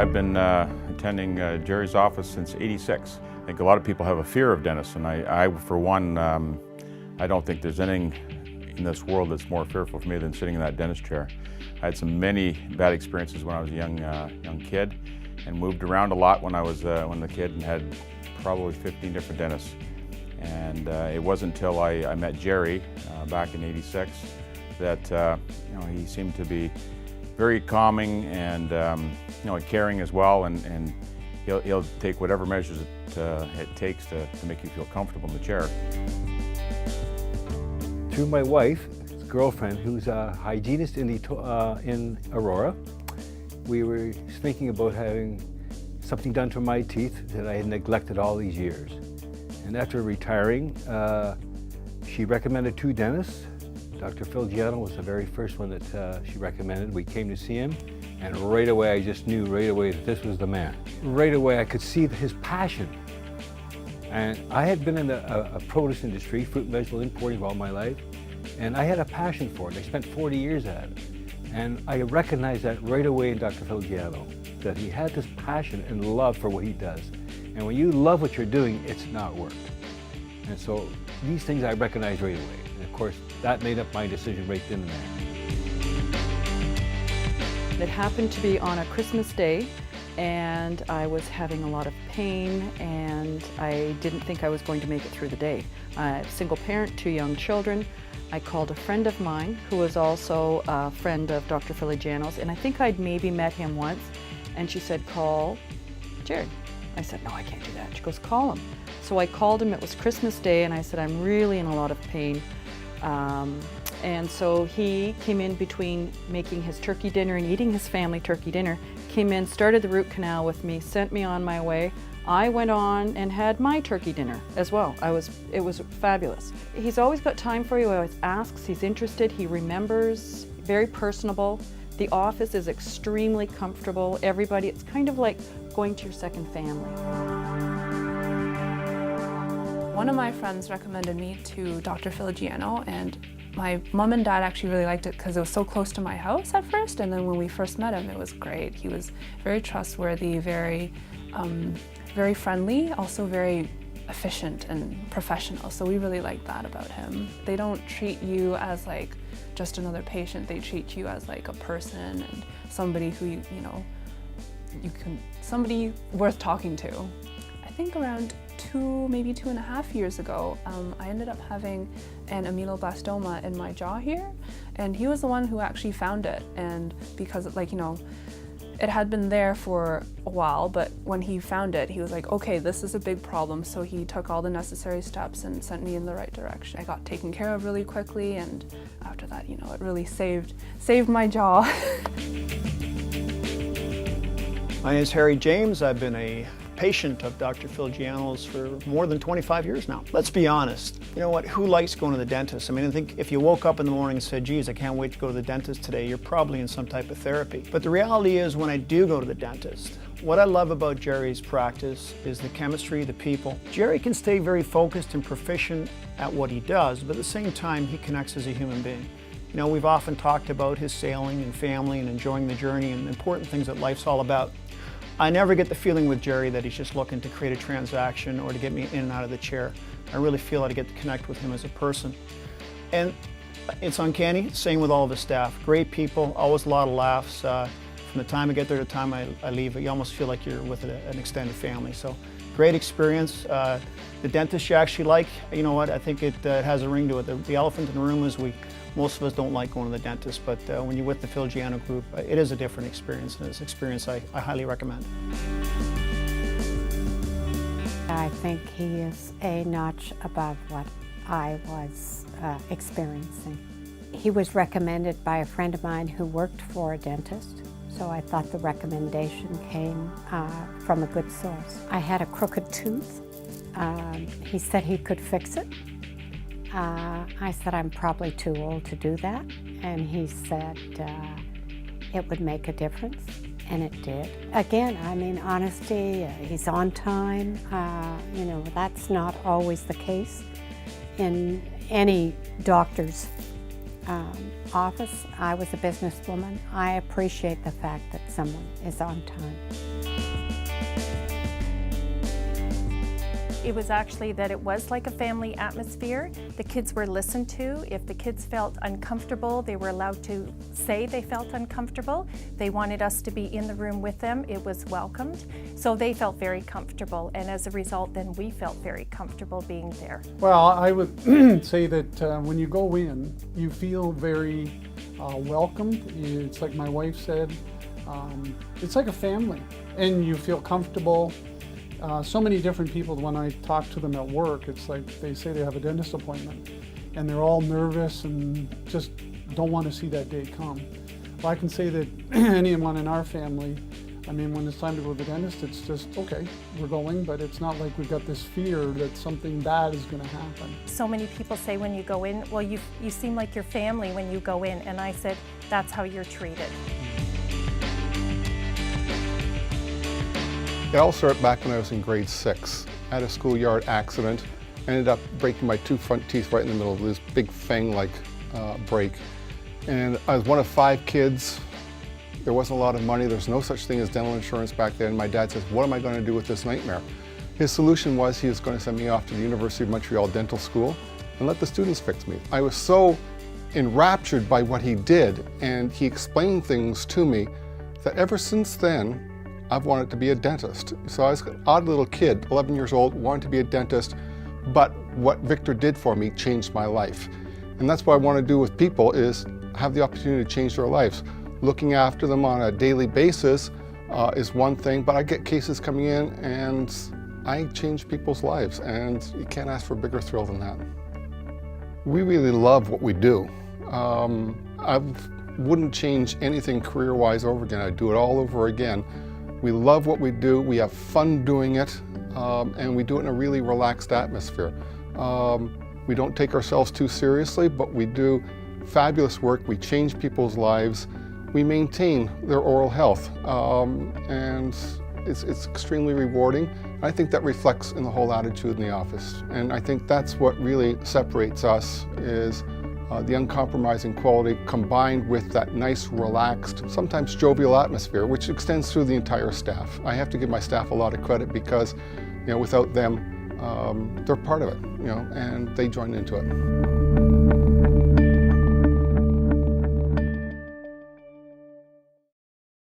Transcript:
I've been attending Gerry's office since '86. I think a lot of people have a fear of dentists, and I for one, I don't think there's anything in this world that's more fearful for me than sitting in that dentist chair. I had many bad experiences when I was a young kid, and moved around a lot when I was a kid, and had probably 15 different dentists. And it wasn't until I met Gerry back in '86 that he seemed to be very calming and caring as well, and he'll take whatever measures it takes to make you feel comfortable in the chair. Through my wife's girlfriend, who's a hygienist in Aurora, we were thinking about having something done to my teeth that I had neglected all these years. And after retiring, she recommended 2 dentists. Dr. Filgianos was the very first one that she recommended. We came to see him, and right away I just knew right away that this was the man. Right away I could see his passion. And I had been in a produce industry, fruit and vegetable importing all my life, and I had a passion for it. I spent 40 years at it. And I recognized that right away in Dr. Filgianos, that he had this passion and love for what he does. And when you love what you're doing, it's not work. And so these things I recognized right away. And of course, that made up my decision right then and there. It happened to be on a Christmas day, and I was having a lot of pain, and I didn't think I was going to make it through the day. I'm a single parent, 2 young children. I called a friend of mine who was also a friend of Dr. Filgianos, and I think I'd maybe met him once, and she said, "Call Gerry." I said, "No, I can't do that." She goes, "Call him." So I called him. It was Christmas Day, and I said, "I'm really in a lot of pain." And so he came in between making his turkey dinner and eating his family turkey dinner, came in, started the root canal with me, sent me on my way. I went on and had my turkey dinner as well. It was fabulous. He's always got time for you, he always asks, he's interested, he remembers, very personable. The office is extremely comfortable. Everybody, it's kind of like going to your second family. One of my friends recommended me to Dr. Filgianos, and my mom and dad actually really liked it because it was so close to my house at first, and then when we first met him, it was great. He was very trustworthy, very friendly, also very efficient and professional, so we really liked that about him. They don't treat you as like just another patient, they treat you as like a person and somebody who somebody worth talking to. I think around maybe 2.5 years ago, I ended up having an ameloblastoma in my jaw here, and he was the one who actually found it. And because it had been there for a while, but when he found it, he was like, "Okay, this is a big problem." So he took all the necessary steps and sent me in the right direction. I got taken care of really quickly, and after that, it really saved my jaw. My name is Harry James. I've been a patient of Dr. Filgianos for more than 25 years now. Let's be honest. You know what? Who likes going to the dentist? I mean, I think if you woke up in the morning and said, "Geez, I can't wait to go to the dentist today," you're probably in some type of therapy. But the reality is, when I do go to the dentist, what I love about Gerry's practice is the chemistry, the people. Gerry can stay very focused and proficient at what he does, but at the same time, he connects as a human being. We've often talked about his sailing and family and enjoying the journey and important things that life's all about. I never get the feeling with Gerry that he's just looking to create a transaction or to get me in and out of the chair. I really feel that I get to connect with him as a person. And it's uncanny, same with all of his staff. Great people, always a lot of laughs. From the time I get there to the time I leave, you almost feel like you're with an extended family. So great experience. The dentist you actually like, you know what, I think it has a ring to it. The elephant in the room is most of us don't like going to the dentist, but when you're with the Filgianos group, it is a different experience, and it's an experience I highly recommend. I think he is a notch above what I was experiencing. He was recommended by a friend of mine who worked for a dentist, so I thought the recommendation came from a good source. I had a crooked tooth. He said he could fix it. I said, "I'm probably too old to do that." And he said it would make a difference, and it did. Again, I mean, honesty, he's on time. That's not always the case in any doctor's office. I was a businesswoman. I appreciate the fact that someone is on time. It was actually that it was like a family atmosphere. The kids were listened to. If the kids felt uncomfortable, they were allowed to say they felt uncomfortable. They wanted us to be in the room with them. It was welcomed. So they felt very comfortable, and as a result, then we felt very comfortable being there. Well, I would say that when you go in, you feel very welcomed. It's like my wife said, it's like a family, and you feel comfortable. So many different people, when I talk to them at work, it's like they say they have a dentist appointment and they're all nervous and just don't want to see that day come. Well, I can say that anyone in our family, I mean, when it's time to go to the dentist, it's just, okay, we're going, but it's not like we've got this fear that something bad is going to happen. So many people say when you go in, well, you seem like your family when you go in, and I said, that's how you're treated. It all started back when I was in grade 6. I had a schoolyard accident. I ended up breaking my 2 front teeth right in the middle of this big fang-like break. And I was one of 5 kids. There wasn't a lot of money. There was no such thing as dental insurance back then. My dad says, what am I going to do with this nightmare? His solution was he was going to send me off to the University of Montreal Dental School and let the students fix me. I was so enraptured by what he did, and he explained things to me, that ever since then, I've wanted to be a dentist. So I was an odd little kid, 11 years old, wanted to be a dentist, but what Victor did for me changed my life. And that's what I want to do with people, is have the opportunity to change their lives. Looking after them on a daily basis is one thing, but I get cases coming in and I change people's lives, and you can't ask for a bigger thrill than that. We really love what we do. I wouldn't change anything career-wise over again. I'd do it all over again. We love what we do, we have fun doing it, and we do it in a really relaxed atmosphere. We don't take ourselves too seriously, but we do fabulous work. We change people's lives. We maintain their oral health, and it's extremely rewarding. I think that reflects in the whole attitude in the office, and I think that's what really separates us, is the uncompromising quality combined with that nice, relaxed, sometimes jovial atmosphere, which extends through the entire staff. I have to give my staff a lot of credit because, without them, they're part of it, and they join into it.